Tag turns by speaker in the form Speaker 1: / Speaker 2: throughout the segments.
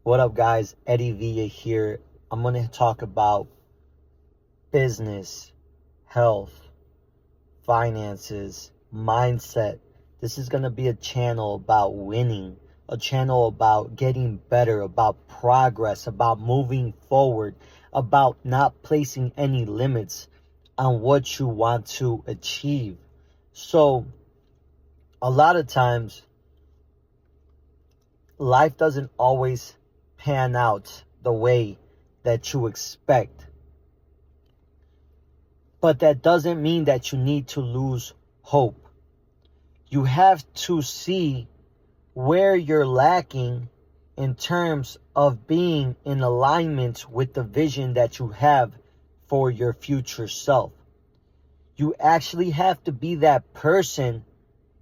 Speaker 1: What up, guys? Eddie Villa here. I'm going to talk about business, health, finances, mindset. This is going to be a channel about winning, a channel about getting better, about progress, about moving forward, about not placing any limits on what you want to achieve. So, a lot of times, life doesn't always pan out the way that you expect. But that doesn't mean that you need to lose hope. You have to see where you're lacking in terms of being in alignment with the vision that you have for your future self. You actually have to be that person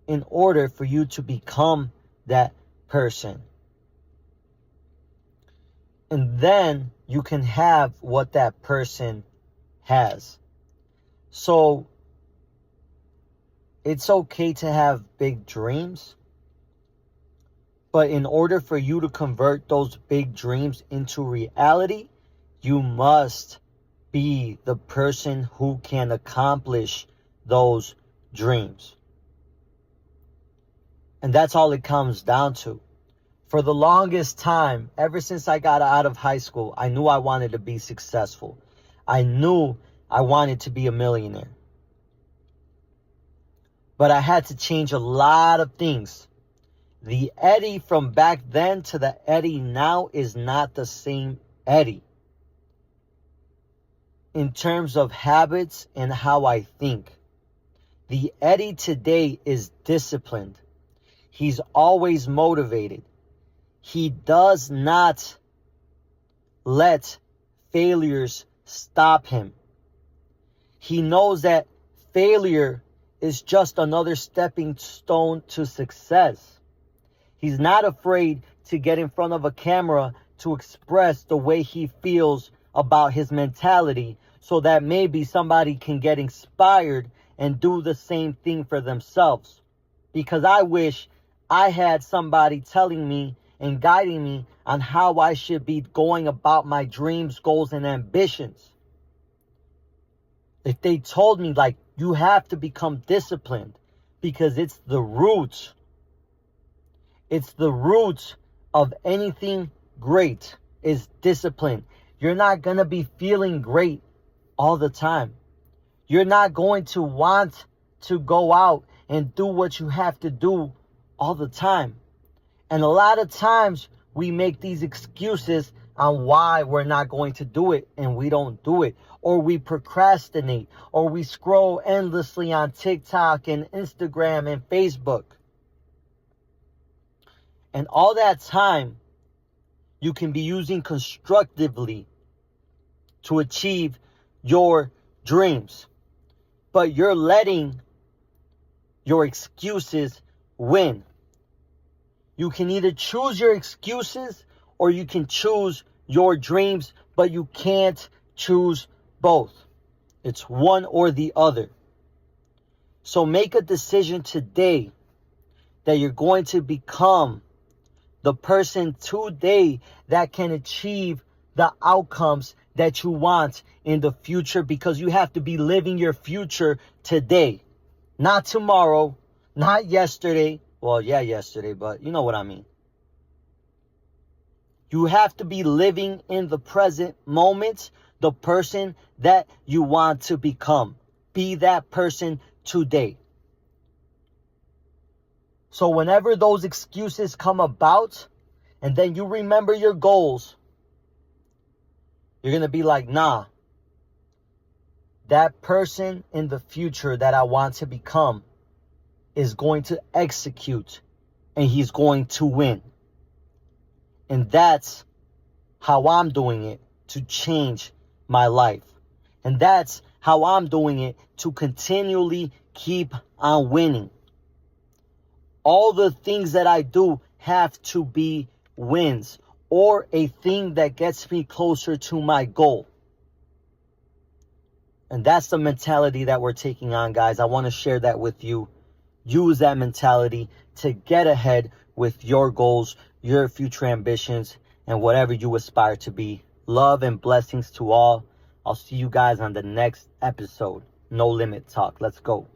Speaker 1: in order for you to become that person. And then you can have what that person has. So it's okay to have big dreams. But in order for you to convert those big dreams into reality, you must be the person who can accomplish those dreams. And that's all it comes down to. For the longest time, ever since I got out of high school, I knew I wanted to be successful. I knew I wanted to be a millionaire. But I had to change a lot of things. The Eddie from back then to the Eddie now is not the same Eddie. In terms of habits and how I think. The Eddie today is disciplined. He's always motivated. He does not let failures stop him. He knows that failure is just another stepping stone to success. He's not afraid to get in front of a camera to express the way he feels about his mentality so that maybe somebody can get inspired and do the same thing for themselves. Because I wish I had somebody telling me and guiding me on how I should be going about my dreams, goals, and ambitions. If they told me, like, you have to become disciplined because it's the root. It's the root of anything great is discipline. You're not going to be feeling great all the time. You're not going to want to go out and do what you have to do all the time. And a lot of times we make these excuses on why we're not going to do it and we don't do it. Or we procrastinate. Or we scroll endlessly on TikTok and Instagram and Facebook. And all that time you can be using constructively to achieve your dreams. But you're letting your excuses win. You can either choose your excuses or you can choose your dreams, but you can't choose both. It's one or the other. So make a decision today that you're going to become the person today that can achieve the outcomes that you want in the future, because you have to be living your future today, not tomorrow, not yesterday. Well, yeah, yesterday, but you know what I mean. You have to be living in the present moment, the person that you want to become. Be that person today. So whenever those excuses come about, and then you remember your goals, you're going to be like, nah, that person in the future that I want to become is going to execute and he's going to win. And that's how I'm doing it to change my life. And that's how I'm doing it to continually keep on winning. All the things that I do have to be wins or a thing that gets me closer to my goal. And that's the mentality that we're taking on, guys. I want to share that with you. Use that mentality to get ahead with your goals, your future ambitions, and whatever you aspire to be. Love and blessings to all. I'll see you guys on the next episode. No Limit Talk. Let's go.